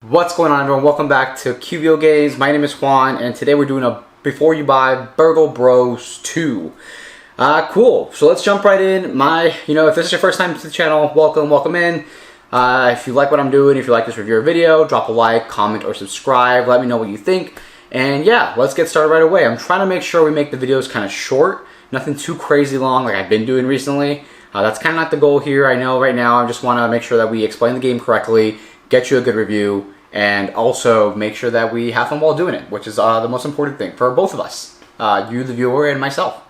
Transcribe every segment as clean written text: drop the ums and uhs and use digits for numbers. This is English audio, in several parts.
What's going on, everyone? Welcome back to q.v.o Games. My name is Juan, and today we're doing a Before You Buy Burgle Bros 2. Cool. So let's jump right in. If this is your first time to the channel, welcome in. If you like what I'm doing, if you like this review or video, drop a like, comment, or subscribe. Let me know what you think. And yeah, let's get started right away. I'm trying to make sure we make the videos kind of short, nothing too crazy long like I've been doing recently. That's kind of not the goal here. I know right now I just want to make sure that we explain the game correctly, get you a good review, and also make sure that we have fun while doing it, which is the most important thing for both of us, you the viewer and myself.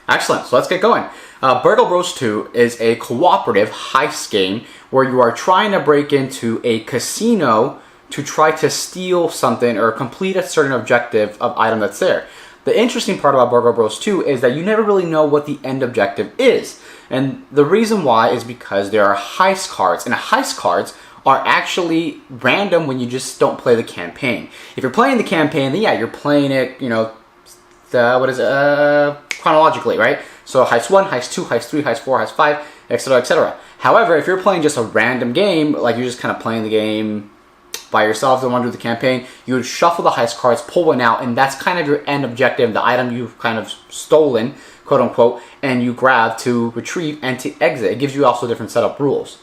Excellent, so let's get going. Burgle Bros 2 is a cooperative heist game where you are trying to break into a casino to try to steal something or complete a certain objective of item that's there. The interesting part about Burgle Bros 2 is that you never really know what the end objective is. And the reason why is because there are heist cards, and heist cards are actually random when you just don't play the campaign. If you're playing the campaign, then yeah, you're playing it, chronologically, right? So heist 1, heist 2, heist 3, heist 4, heist 5, etc., etc. However, if you're playing just a random game, like you're just kind of playing the game by yourself, don't want to do the campaign, you would shuffle the heist cards, pull one out, and that's kind of your end objective, the item you've kind of stolen, quote unquote, and you grab to retrieve and to exit. It gives you also different setup rules.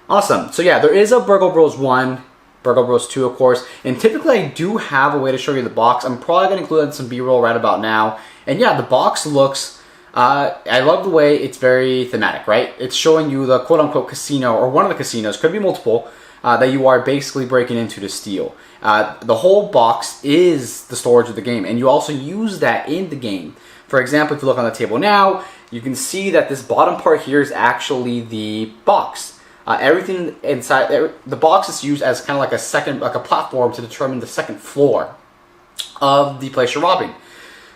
Awesome. So yeah, there is a Burgle Bros 1, Burgle Bros 2, of course, and typically I do have a way to show you the box. I'm probably going to include some B-roll right about now. And yeah, the box looks, I love the way it's very thematic, right? It's showing you the quote-unquote casino, or one of the casinos, could be multiple, that you are basically breaking into to steal. The whole box is the storage of the game, and you also use that in the game. For example, if you look on the table now, you can see that this bottom part here is actually the box. Everything inside the box is used as kind of like a platform to determine the second floor of the place you're robbing.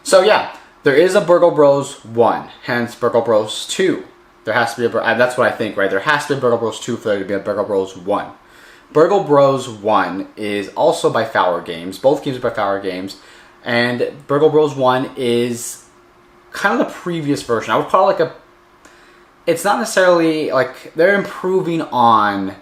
So yeah, there is a Burgle Bros 1, hence Burgle Bros 2. There has to be that's what I think, right? There has to be a Burgle Bros 2 for there to be a Burgle Bros 1. Burgle Bros 1 is also by Fowers Games. Both games are by Fowers Games, and Burgle Bros 1 is kind of the previous version. I would call it it's not necessarily like they're improving on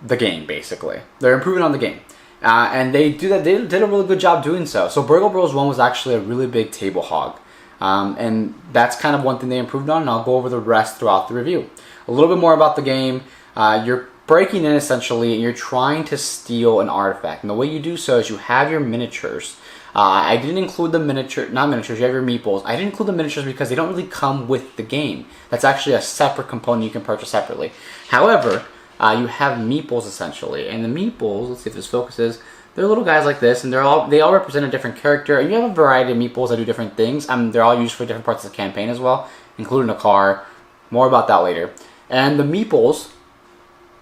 the game, basically. They're improving on the game. And they do that. They did a really good job doing so. So Burgle Bros 1 was actually a really big table hog. And that's kind of one thing they improved on, and I'll go over the rest throughout the review. A little bit more about the game. You're breaking in essentially, and you're trying to steal an artifact. And the way you do so is you have your miniatures. I didn't include the not miniatures, you have your meeples. I didn't include the miniatures because they don't really come with the game. That's actually a separate component you can purchase separately. However, you have meeples essentially. And the meeples, let's see if this focuses, they're little guys like this, and they all represent a different character. And you have a variety of meeples that do different things. They're all used for different parts of the campaign as well, including a car. More about that later. And the meeples,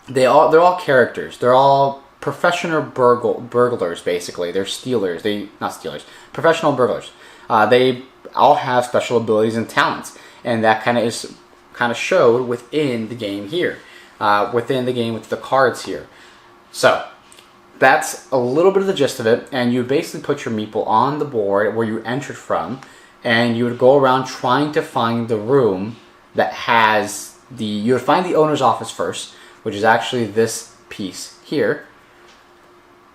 they're all characters. They're all professional burglars, basically. They're stealers. Professional burglars. They all have special abilities and talents, and that kind of showed within the game here, within the game with the cards here. So that's a little bit of the gist of it, and you basically put your meeple on the board where you entered from, and you would go around trying to find the room that has you would find the owner's office first, which is actually this piece here.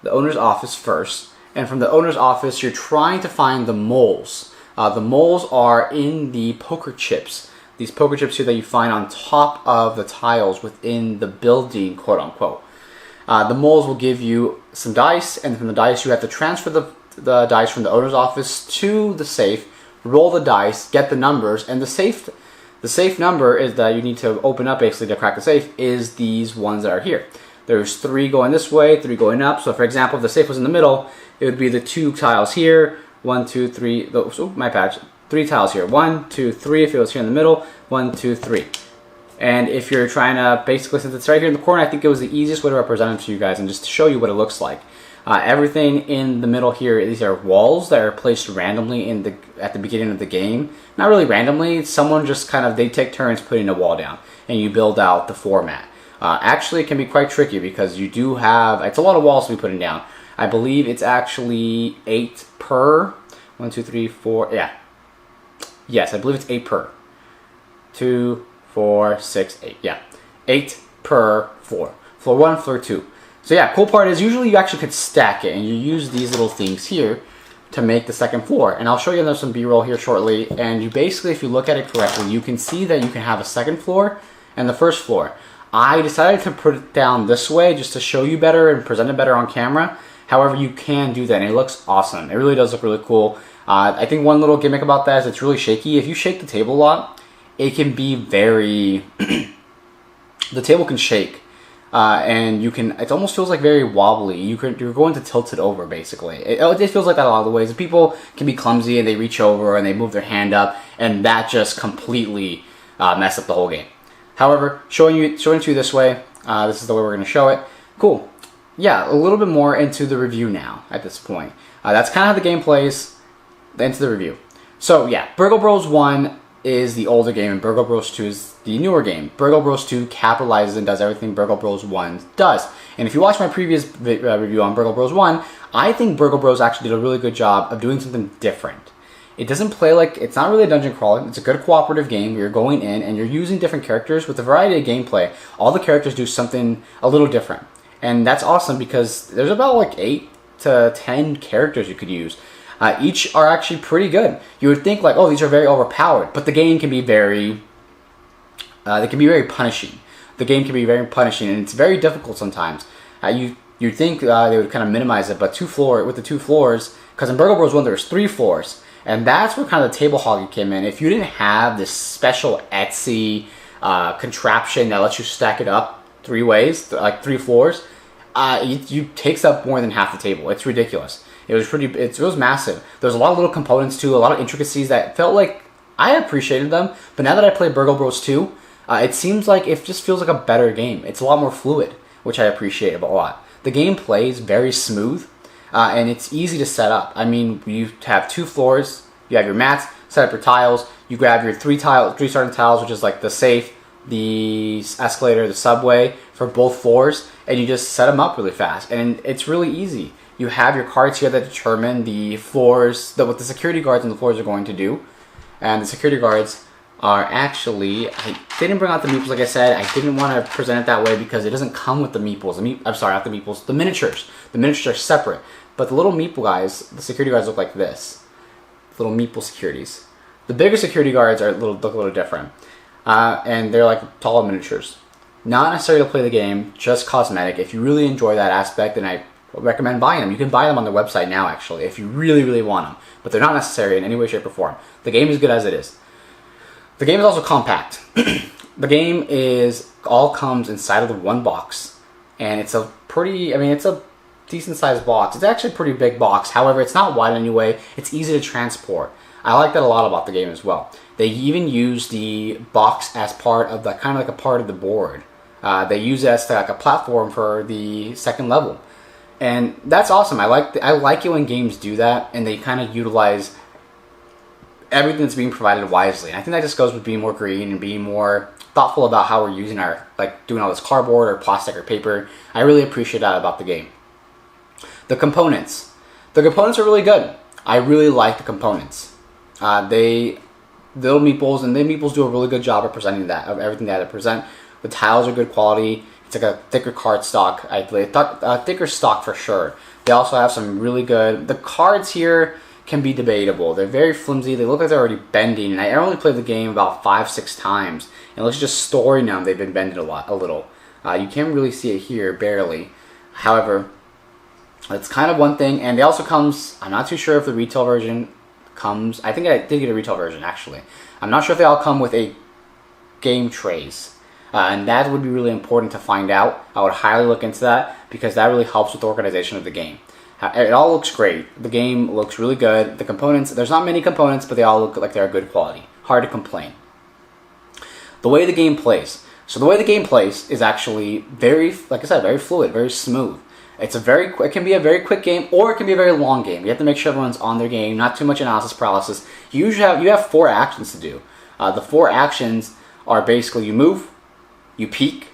The owner's office first, and from the owner's office you're trying to find the moles. The moles are in the poker chips. These poker chips here that you find on top of the tiles within the building, quote unquote. The moles will give you some dice, and from the dice you have to transfer the dice from the owner's office to the safe, roll the dice, get the numbers, and the safe number is that you need to open up basically to crack the safe is these ones that are here. There's 3 going this way, 3 going up. So for example, if the safe was in the middle, it would be the 2 tiles here. 1, 2, 3. Oh, my patch. 3 tiles here. 1, 2, 3. If it was here in the middle, 1, 2, 3. And if you're trying to basically, since it's right here in the corner, I think it was the easiest way to represent it to you guys and just to show you what it looks like. Everything in the middle here, these are walls that are placed randomly at the beginning of the game. Not really randomly. Someone just they take turns putting a wall down, and you build out the format. Actually, it can be quite tricky because you do have, it's a lot of walls to be putting down. I believe it's actually 8 per, 1, 2, 3, 4, yeah. Yes, I believe it's 8 per. 2, 4, 6, 8, yeah. 8 per floor. Floor 1, floor 2. So yeah, cool part is usually you actually could stack it, and you use these little things here to make the second floor. And I'll show you some B-roll here shortly. And you basically, if you look at it correctly, you can see that you can have a second floor and the first floor. I decided to put it down this way just to show you better and present it better on camera. However, you can do that, and it looks awesome. It really does look really cool. I think one little gimmick about that is it's really shaky. If you shake the table a lot, it can be very... the table can shake. And you can, it almost feels like very wobbly. You're going to tilt it over, basically. It feels like that a lot of the ways. People can be clumsy and they reach over and they move their hand up, and that just completely mess up the whole game. However, showing it to you this way, this is the way we're going to show it. Cool. Yeah, a little bit more into the review now at this point. That's kind of how the game plays. Into the review. So yeah, Burgle Bros 1 is the older game, and Burgle Bros 2 is the newer game. Burgle Bros 2 capitalizes and does everything Burgle Bros 1 does. And if you watch my previous review on Burgle Bros 1, I think Burgle Bros actually did a really good job of doing something different. It doesn't play like, it's not really a dungeon crawler. It's a good cooperative game where you're going in and you're using different characters with a variety of gameplay. All the characters do something a little different. And that's awesome because there's about like 8 to 10 characters you could use. Each are actually pretty good. You would think like, oh, these are very overpowered, but the game can be very, they can be very punishing. The game can be very punishing, and it's very difficult sometimes. You'd think they would kind of minimize it, but with the 2 floors, because in Burgle Bros 1 there's 3 floors, and that's where kind of the table hogging came in. If you didn't have this special Etsy contraption that lets you stack it up 3 ways, like 3 floors, it takes up more than half the table. It's ridiculous. It was massive. There's a lot of little components too, a lot of intricacies that felt like I appreciated them. But now that I play Burgle Bros 2, it seems like it just feels like a better game. It's a lot more fluid, which I appreciate a lot. The game plays very smooth, and it's easy to set up. I mean, you have 2 floors, you have your mats, set up your tiles, you grab your 3 starting tiles, which is like the safe, the escalator, the subway for both floors, and you just set them up really fast. And it's really easy. You have your cards here that determine the floors, what the security guards on the floors are going to do. And the security guards are actually, I didn't bring out the meeples like I said. I didn't want to present it that way because it doesn't come with the meeples. I'm sorry, not the meeples, the miniatures. The miniatures are separate. But the little meeple guys, the security guards look like this. Little meeple securities. The bigger security guards look a little different. And they're like tall miniatures. Not necessarily to play the game, just cosmetic. If you really enjoy that aspect, then I recommend buying them. You can buy them on their website now, actually, if you really, really want them. But they're not necessary in any way, shape, or form. The game is good as it is. The game is also compact. The game all comes inside of the 1 box. And it's a it's a decent sized box. It's actually a pretty big box. However, it's not wide anyway. It's easy to transport. I like that a lot about the game as well. They even use the box as part of kind of like a part of the board. They use it as like a platform for the second level. And that's awesome. I like it when games do that, and they kind of utilize everything that's being provided wisely. And I think that just goes with being more green and being more thoughtful about how we're using doing all this cardboard or plastic or paper. I really appreciate that about the game. The components. The components are really good. I really like the components. The little meeples, and the meeples do a really good job of presenting that, of everything that they present. The tiles are good quality. It's like a thicker card stock. I thought a thicker stock for sure. They also have some really good. The cards here can be debatable. They're very flimsy. They look like they're already bending. And I only played the game about 5-6 times. And let's just story now. They've been bending a little. You can't really see it here, barely. However, it's kind of one thing. And they also comes. I'm not too sure if the retail version comes. I think I did get a retail version actually. I'm not sure if they all come with a game trays. And that would be really important to find out. I would highly look into that because that really helps with the organization of the game. It all looks great. The game looks really good. The components, there's not many components, but they all look like they're good quality. Hard to complain. The way the game plays. So the way the game plays is actually very, like I said, very fluid, very smooth. It can be a very quick game, or it can be a very long game. You have to make sure everyone's on their game, not too much analysis paralysis. You have 4 actions to do. The 4 actions are basically you move, you peek,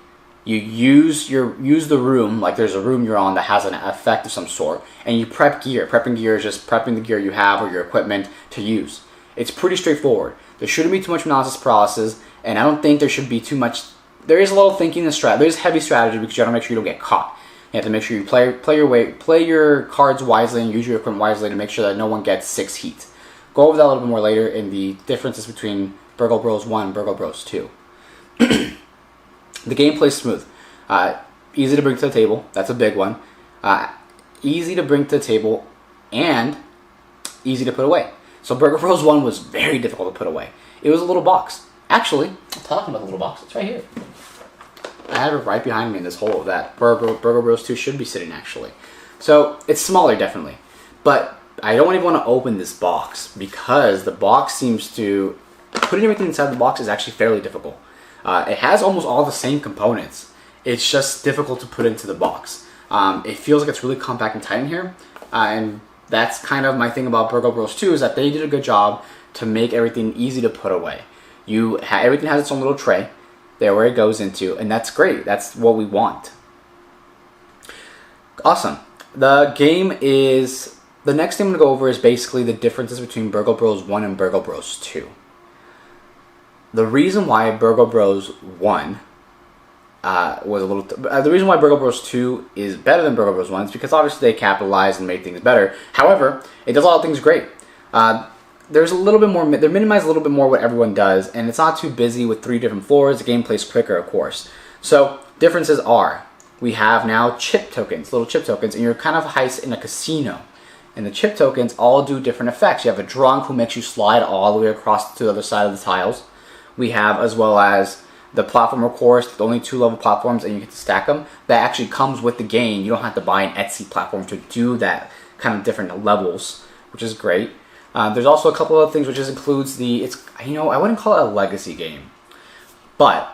you use the room, like there's a room you're on that has an effect of some sort, and you prep gear. Prepping gear is just prepping the gear you have or your equipment to use. It's pretty straightforward. There shouldn't be too much analysis paralysis, and I don't think there should be too much. There is a little thinking and strategy. There's heavy strategy because you got to make sure you don't get caught. You have to make sure you play your cards wisely and use your equipment wisely to make sure that no one gets 6 heat. Go over that a little bit more later in the differences between Burgle Bros 1 and Burgle Bros 2. The gameplay is smooth. Easy to bring to the table. That's a big one. Easy to bring to the table and easy to put away. So Burgle Bros 1 was very difficult to put away. It was a little box. Actually, I'm talking about the little box. It's right here. I have it right behind me in this hole that Burgle Bros 2 should be sitting, actually. So it's smaller, definitely. But I don't even want to open this box because the box seems to... Putting everything inside the box is actually fairly difficult. It has almost all the same components. It's just difficult to put into the box. It feels like it's really compact and tight in here. And that's kind of my thing about Burgle Bros 2 is that they did a good job to make everything easy to put away. Everything has its own little tray there where it goes into, and that's great. That's what we want. Awesome. The next thing I'm going to go over is basically the differences between Burgle Bros 1 and Burgle Bros 2. The reason why Burgle Bros 1 the reason why Burgle Bros 2 is better than Burgle Bros 1 is because obviously they capitalized and made things better. However, it does a lot of things great. There's a little bit more, they minimize a little bit more what everyone does, and it's not too busy with 3 different floors. The game plays quicker, of course. So, differences are, we have now chip tokens, little chip tokens, and you're kind of heist in a casino. And the chip tokens all do different effects. You have a drunk who makes you slide all the way across to the other side of the tiles. We have, as well as, the platformer course, only 2 level platforms, and you get to stack them. That actually comes with the game. You don't have to buy an Etsy platform to do that kind of different levels, which is great. There's also a couple of things which includes I wouldn't call it a legacy game. But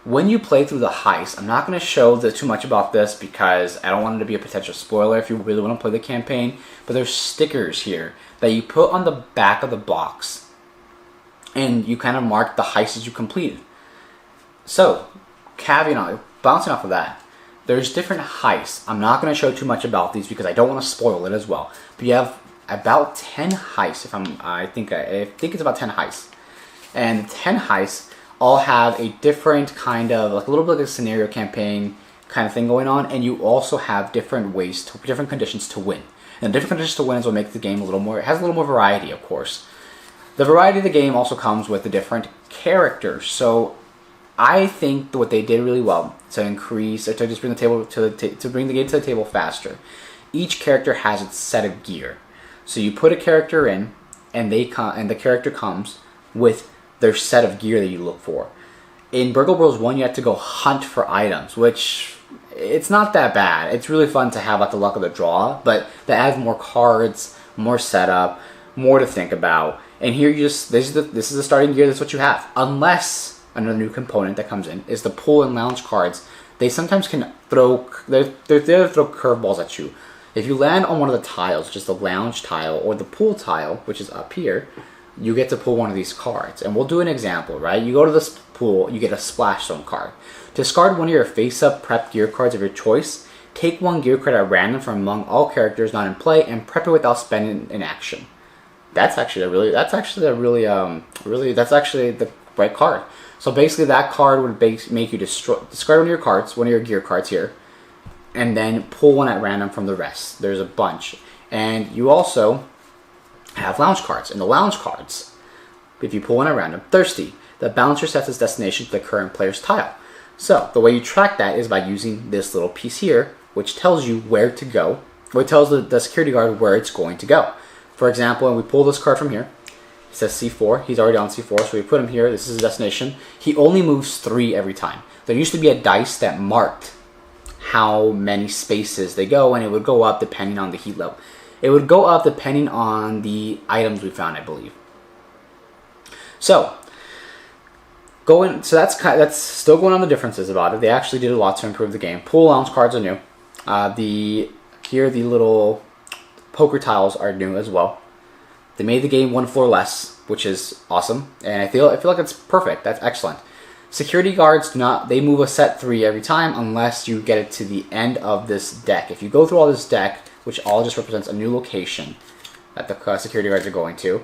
when you play through the heist, I'm not going to show too much about this because I don't want it to be a potential spoiler if you really want to play the campaign. But there's stickers here that you put on the back of the box. And you kind of mark the heists you completed. So, bouncing off of that, there's different heists. I'm not going to show too much about these because I don't want to spoil it as well. But you have about 10 heists. I think it's about 10 heists, and the 10 heists all have a different kind of a little bit like a scenario campaign kind of thing going on, and you also have different conditions to win. And the different conditions to win is what makes the game it has a little more variety, of course. The variety of the game also comes with the different characters. So I think what they did really well to just bring the game to the table faster. Each character has its set of gear. So you put a character in, and the character comes with their set of gear that you look for. In Burgle Bros 1, you have to go hunt for items, which it's not that bad. It's really fun to have the luck of the draw, but that adds more cards, more setup, more to think about. And here this is the starting gear. That's what you have, unless another new component that comes in is the pool and lounge cards. They sometimes can throw they're there to throw curveballs at you. If you land on one of the tiles, just the lounge tile or the pool tile, which is up here, you get to pull one of these cards. And we'll do an example, right? You go to this pool, you get a splash zone card. Discard one of your face-up prep gear cards of your choice. Take one gear card at random from among all characters not in play and prep it without spending an action. That's actually the right card. So basically that card would make you discard one of your cards, one of your gear cards here, and then pull one at random from the rest. There's a bunch. And you also have lounge cards. And the lounge cards, if you pull one at random, thirsty. The bouncer sets its destination to the current player's tile. So the way you track that is by using this little piece here, which tells you where to go, or it tells the security guard where it's going to go. For example, when we pull this card from here, it says C4. He's already on C4, so we put him here. This is his destination. He only moves 3 every time. There used to be a dice that marked how many spaces they go, and it would go up depending on the heat level. It would go up depending on the items we found, I believe. So that's still going on the differences about it. They actually did a lot to improve the game. Pool lounge cards are new. The little poker tiles are new as well. They made the game 1 floor less, which is awesome, and I feel like it's perfect. That's excellent. Security guards they move a set 3 every time unless you get it to the end of this deck. If you go through all this deck, which all just represents a new location that the security guards are going to,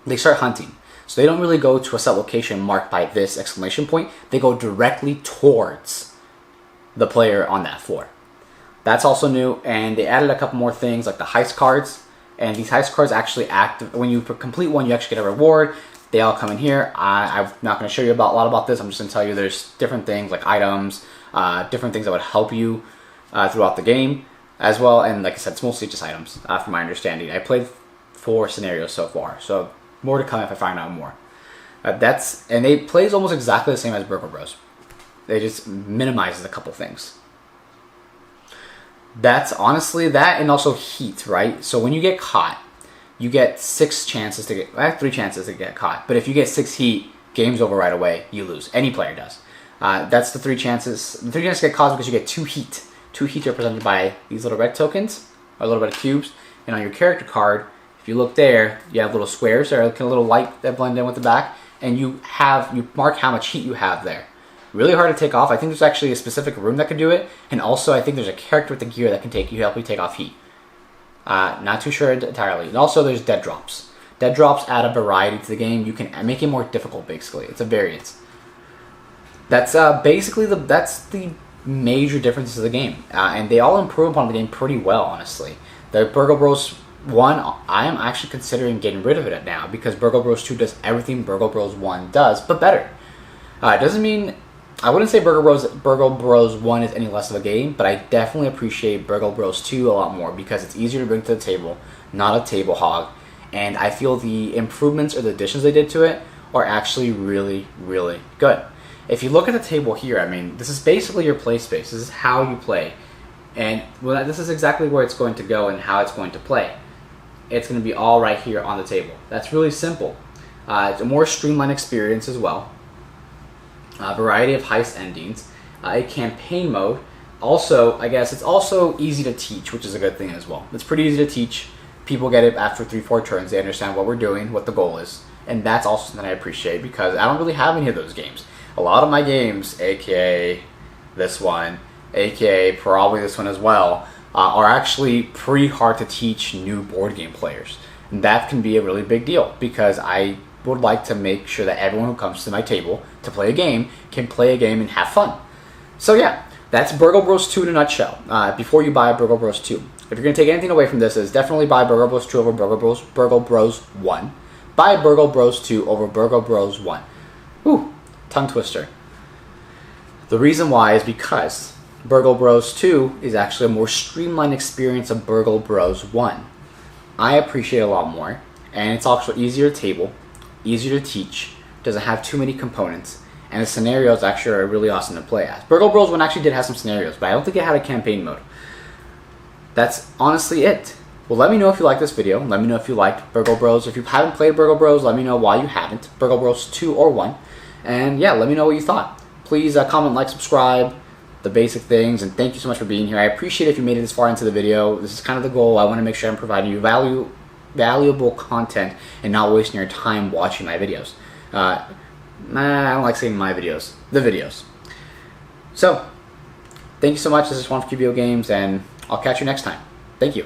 they start hunting. So they don't really go to a set location marked by this exclamation point. They go directly towards the player on that floor. That's also new, and they added a couple more things like the heist cards. And these heist cards actually act, when you complete one, you actually get a reward. They all come in here. I'm not going to show you a lot about this. I'm just going to tell you there's different things like items, different things that would help you throughout the game as well. And like I said, it's mostly just items from my understanding. I played 4 scenarios so far, so more to come if I find out more. And it plays almost exactly the same as Burgle Bros. They just minimizes a couple things. That's honestly that, and also heat, right? So when you get caught, you get 3 chances to get caught. But if you get 6 heat, game's over right away. You lose. Any player does. That's the 3 chances. The 3 chances to get caught is because you get 2 heat. 2 heat are represented by these little red tokens, or a little bit of cubes. And on your character card, if you look there, you have little squares that are looking a little light that blend in with the back, and you mark how much heat you have there. Really hard to take off. I think there's actually a specific room that can do it, and also I think there's a character with the gear that can help you take off heat. Not too sure entirely. And also there's dead drops. Dead drops add a variety to the game. You can make it more difficult, basically. It's a variance. That's basically that's the major differences of the game, and they all improve upon the game pretty well, honestly. The Burgle Bros 1, I am actually considering getting rid of it now because Burgle Bros 2 does everything Burgle Bros 1 does, but better. It doesn't mean, I wouldn't say Burgle Bros 1 is any less of a game, but I definitely appreciate Burgle Bros 2 a lot more because it's easier to bring to the table, not a table hog, and I feel the improvements or the additions they did to it are actually really, really good. If you look at the table here, I mean, this is basically your play space. This is how you play, and this is exactly where it's going to go and how it's going to play. It's going to be all right here on the table. That's really simple. It's a more streamlined experience as well. A variety of heist endings, a campaign mode. Also, I guess it's also easy to teach, which is a good thing as well. It's pretty easy to teach. People get it after 3-4 turns. They understand what we're doing, what the goal is, and that's also something I appreciate because I don't really have any of those games. A lot of my games, aka this one, aka probably this one as well, are actually pretty hard to teach new board game players. And that can be a really big deal because I would like to make sure that everyone who comes to my table to play a game can play a game and have fun. So yeah, that's Burgle Bros 2 in a nutshell. Before you buy Burgle Bros 2, if you're going to take anything away from this, is definitely buy Burgle Bros 2 over Burgle Bros 1. Buy Burgle Bros 2 over Burgle Bros 1. Ooh, tongue twister. The reason why is because Burgle Bros 2 is actually a more streamlined experience of Burgle Bros 1. I appreciate it a lot more, and it's also easier to table, easier to teach, doesn't have too many components, and the scenarios actually are really awesome to play as. Burgle Bros 1 actually did have some scenarios, but I don't think it had a campaign mode. That's honestly it. Well, let me know if you like this video. Let me know if you liked Burgle Bros. If you haven't played Burgle Bros, let me know why you haven't. Burgle Bros 2 or 1. And yeah, let me know what you thought. Please comment, like, subscribe, the basic things, and thank you so much for being here. I appreciate if you made it this far into the video. This is kind of the goal. I want to make sure I'm providing you valuable content and not wasting your time watching my videos. I don't like saying my videos, the videos. So, thank you so much. This is Juan for q.v.o Games, and I'll catch you next time. Thank you.